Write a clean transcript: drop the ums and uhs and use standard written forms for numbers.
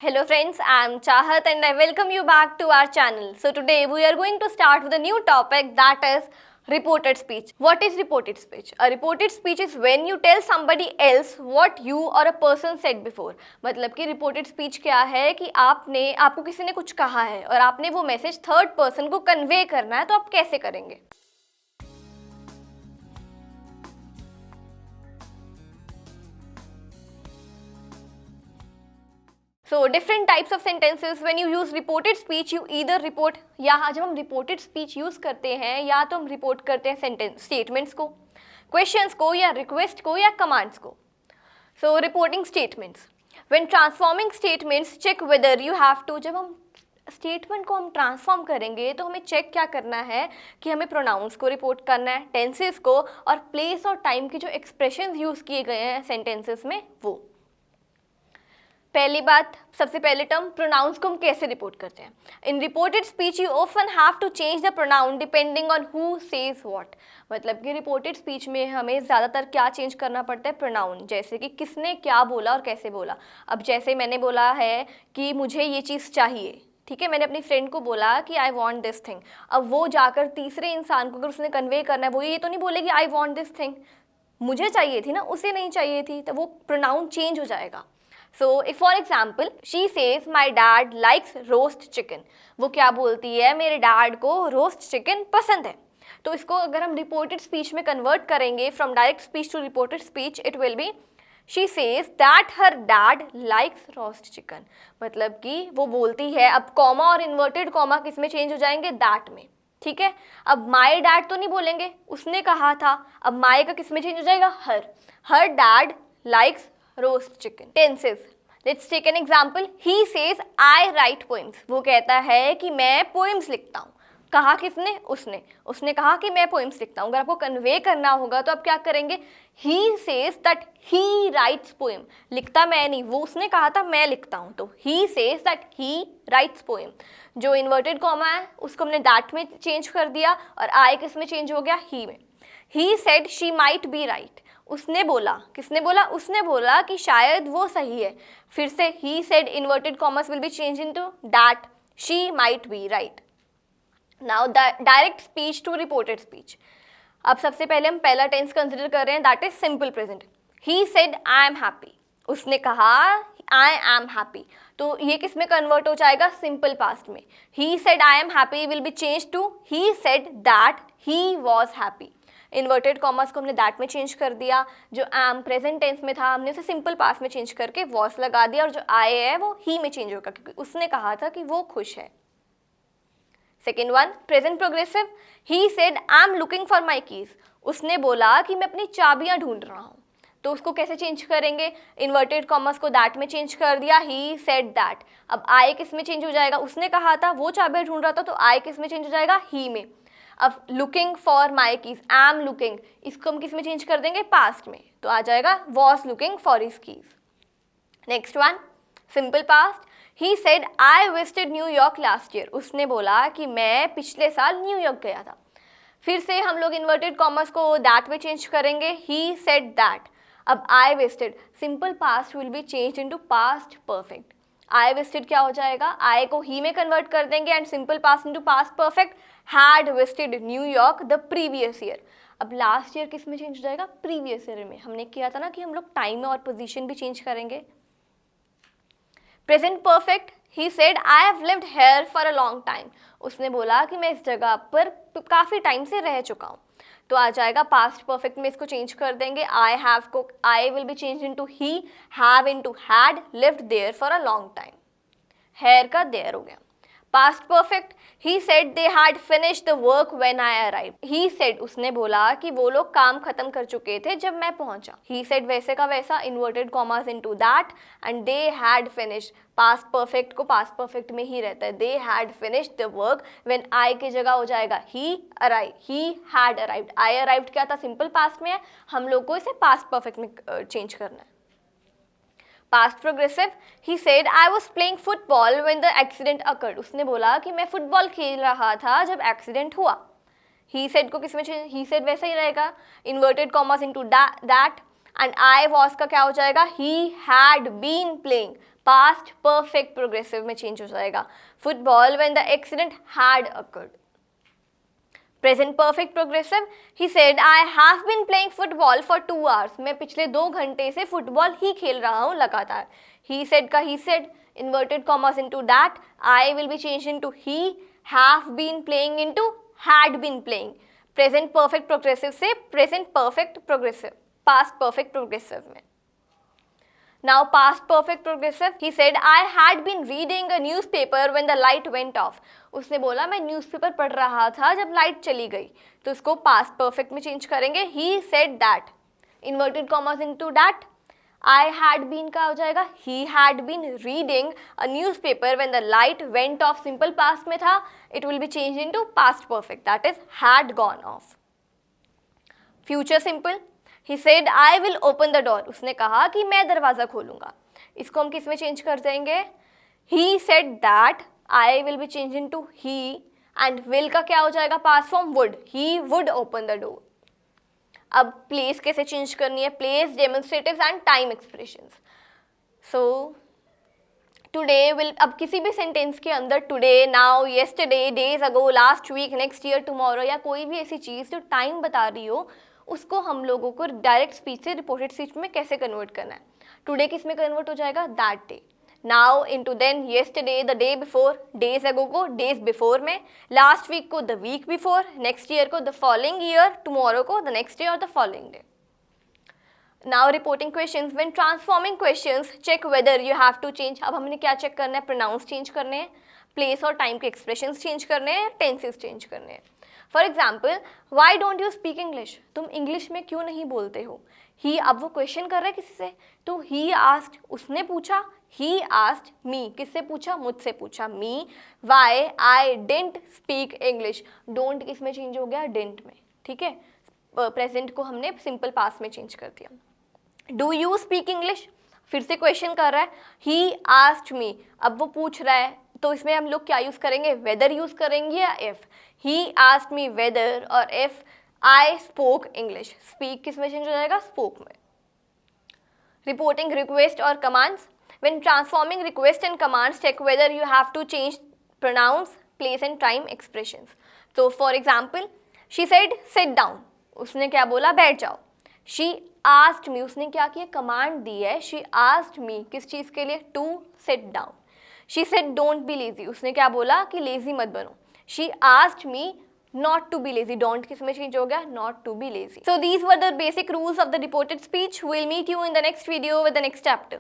Hello friends, I am Chahat and I welcome you back to our channel. So today we are going to start with a new topic, that is reported speech. What is reported speech? A reported speech is when you tell somebody else what you or a person said before. मतलब कि reported speech क्या है कि आपको किसी ने कुछ कहा है और आपने वो मैसेज थर्ड पर्सन को कन्वे करना है, तो आप कैसे करेंगे? So different types of sentences. When you use reported speech, you either report, यहाँ जब हम reported speech use करते हैं या तो हम report करते हैं sentence statements को, questions को या request को या commands को. So reporting statements. When transforming statements, check whether you have to. जब हम स्टेटमेंट को हम ट्रांसफॉर्म करेंगे तो हमें चेक क्या करना है कि हमें प्रोनाउंस को रिपोर्ट करना है, टेंसेस को, और प्लेस और टाइम के जो एक्सप्रेशंस यूज़ किए गए हैं सेंटेंसेस में वो. पहली बात, सबसे पहले टर्म प्रोनाउंस को हम कैसे रिपोर्ट करते हैं. In reported speech you often have to change the pronoun depending on who says what. मतलब कि रिपोर्टेड स्पीच में हमें ज़्यादातर क्या चेंज करना पड़ता है, प्रोनाउन. जैसे कि किसने क्या बोला और कैसे बोला. अब जैसे मैंने बोला है कि मुझे ये चीज़ चाहिए, ठीक है, मैंने अपनी फ्रेंड को बोला कि आई वॉन्ट दिस थिंग. अब वो जाकर तीसरे इंसान को अगर उसने कन्वे करना है, वो ये तो नहीं बोलेगी आई वॉन्ट दिस थिंग, मुझे चाहिए थी ना, उसे नहीं चाहिए थी, तो वो प्रोनाउन चेंज हो जाएगा. So, if for example, she says my dad likes roast chicken. वो क्या बोलती है, मेरे डैड को रोस्ट चिकन पसंद है. तो इसको अगर हम रिपोर्टेड स्पीच में कन्वर्ट करेंगे from direct speech to reported speech, it will be she says that her dad likes roast chicken. मतलब कि वो बोलती है, अब कॉमा और इन्वर्टेड कॉमा किस में चेंज हो जाएंगे, दैट में. ठीक है, अब माई डैड तो नहीं बोलेंगे, उसने कहा था. अब माई का किस में चेंज हो जाएगा, her dad likes roast chicken. Tenses, let's take an example. He says I write poems. वो कहता है कि मैं पोइम्स लिखता हूँ. कहा किसने, उसने कहा कि मैं पोइम्स लिखता हूँ. अगर आपको कन्वे करना होगा तो आप क्या करेंगे, he says that he rights poem. लिखता मैं नहीं, वो उसने कहा था मैं लिखता हूँ, तो he says that he rights poem. जो इन्वर्टेड कॉमा है उसको हमने दैट में चेंज कर दिया और आई किस में चेंज हो गया, ही में. He said she might be right. उसने बोला, किसने बोला, उसने बोला कि शायद वो सही है. फिर से he said inverted commas will be change into that she might be right. Now direct speech to reported speech. अब सबसे पहले हम पहला टेंस कंसिडर कर रहे हैं, that is simple present. He said I am happy. उसने कहा आई एम हैप्पी, तो ये किस में कन्वर्ट हो जाएगा, सिंपल पास्ट में. He said I am happy will be change to he said that he was happy. Inverted commas को हमने दैट में चेंज कर दिया. जो एम प्रेजेंट टेंस में था हमने उसे सिंपल पास्ट में चेंज करके वॉस लगा दिया, और जो आई है वो ही में चेंज होगा क्योंकि उसने कहा था कि वो खुश है. Second one, present progressive. He said I am looking for my keys. उसने बोला कि मैं अपनी चाबियां ढूंढ रहा हूँ. तो उसको कैसे चेंज करेंगे, इन्वर्टेड कॉमर्स को दैट में चेंज कर दिया, ही सेड दैट. अब आई किस में चेंज हो जाएगा, उसने कहा था वो चाबियां ढूंढ रहा था, तो आई किस में चेंज हो जाएगा, ही में. अब looking for my keys, I am looking, इसको हम किस में चेंज कर देंगे, पास्ट में, तो आ जाएगा was looking for his keys. Next one, simple past. He said I visited New York last year. उसने बोला कि मैं पिछले साल न्यूयॉर्क गया था. फिर से हम लोग इन्वर्टेड कॉमर्स को दैट में चेंज करेंगे, ही सेड दैट. अब I visited, simple past will be change into past perfect. I visited क्या हो जाएगा, आई को ही में कन्वर्ट कर देंगे and simple past into past perfect. Had visited New York the previous year. अब लास्ट ईयर किस में चेंज हो जाएगा, प्रीवियस ईयर में. हमने किया था ना कि हम लोग टाइम और पोजीशन भी चेंज करेंगे. Present perfect. He said I have lived here for a long time. उसने बोला कि मैं इस जगह पर काफ़ी टाइम से रह चुका हूँ, तो आ जाएगा पास्ट परफेक्ट में इसको चेंज कर देंगे. आई हैव को I will be change into he, have into had, lived there for a long time. Here का देयर हो गया. Past perfect. He said they had finished the work when I arrived. He said, उसने बोला कि वो लोग काम खत्म कर चुके थे जब मैं पहुंचा. ही सेड वैसे का वैसा, inverted commas into that and they had finished. Past perfect को पास्ट परफेक्ट में ही रहता है. They had finished the work, when I की जगह हो जाएगा he arrive, he had arrived. I arrived क्या था, सिंपल पास्ट में है, हम लोग को इसे पास्ट परफेक्ट में चेंज करना है. Past progressive. He said I was playing football when the accident occurred. उसने बोला कि मैं फुटबॉल खेल रहा था जब एक्सीडेंट हुआ. ही सेड को किसमें चेंज, ही सेड वैसा ही रहेगा, inverted commas into that and I was का क्या हो जाएगा, he had been playing. Past perfect progressive में चेंज हो जाएगा. Football when the accident had occurred. Present perfect progressive, he said I have been playing football for 2 hours. मैं पिछले 2 घंटे से फुटबॉल ही खेल रहा हूँ लगातार. ही सेड का he said, inverted commas into that, I will be change into he, have been playing into had been playing. Present perfect progressive से present perfect progressive, past perfect progressive में. Now past perfect progressive, he said I had been reading a newspaper when the light went off. उसने बोला मैं newspaper पढ़ रहा था जब light चली गई. तो इसको past perfect में चेंज करेंगे. He said that, inverted commas into that. I had been का हो जाएगा he had been reading a newspaper when the light went off. simple past में था, it will be changed into past perfect, that is had gone off. Future simple, he said I will open the door. उसने कहा कि मैं दरवाज़ा खोलूँगा. इसको हम किस में चेंज कर देंगे? He said that, I will be changed into he, and will का क्या हो जाएगा past form? would. He would open the door. अब place कैसे चेंज करनी है? place, demonstratives and time expressions. So today will, अब किसी भी सेंटेंस के अंदर today, now, yesterday, days ago, last week, next year, tomorrow या कोई भी ऐसी चीज़ जो टाइम बता रही हो, उसको हम लोगों को डायरेक्ट स्पीच से रिपोर्टेड स्पीच में कैसे कन्वर्ट करना है? टुडे किस में कन्वर्ट हो जाएगा? That day. Now into then, yesterday the day before, days ago को डेज बिफोर में, लास्ट वीक को the week before, next year को द फॉलोइंग ईयर, टुमारो को द नेक्स्ट डे और the following day. Now reporting questions. When transforming questions, check whether you have to change. अब हमने क्या check करना है? प्रोनाउंस चेंज करने हैं, प्लेस और टाइम के एक्सप्रेशंस चेंज करने हैं, टेंसेस चेंज करने हैं. For example, why don't you speak English. तुम इंग्लिश में क्यों नहीं बोलते हो? ही, अब वो क्वेश्चन कर रहा है किसी से, तो ही आस्क्ड, उसने पूछा. ही आस्क्ड मी, किससे पूछा? मुझसे पूछा. Me, why I didn't speak English. Don't किस में चेंज हो गया? डिडंट में. ठीक है, प्रेजेंट को हमने सिंपल पास्ट में चेंज कर दिया. डू यू स्पीक इंग्लिश, फिर से क्वेश्चन कर रहा है. ही आस्क्ड मी, अब वो पूछ रहा है, तो इसमें हम लोग क्या यूज़ करेंगे? वेदर यूज़ करेंगे या if. He asked me whether और if I spoke English. Speak किस में चेंज हो जाएगा? स्पोक में. रिपोर्टिंग रिक्वेस्ट और commands. When transforming request and commands, check whether you have to change pronouns, place and time expressions. तो for example, she said sit down, उसने क्या बोला? बैठ जाओ. शी आस्क्ड मी, उसने क्या किया? कमांड दी है. शी आस्क्ड मी किस चीज़ के लिए? To sit down. She said don't be lazy, उसने क्या बोला? कि लेजी मत बनो. She asked me not to be lazy. don't किस में change हो गया? not to be lazy. So these were the basic rules of the reported speech. We'll meet you in the next video with the next chapter.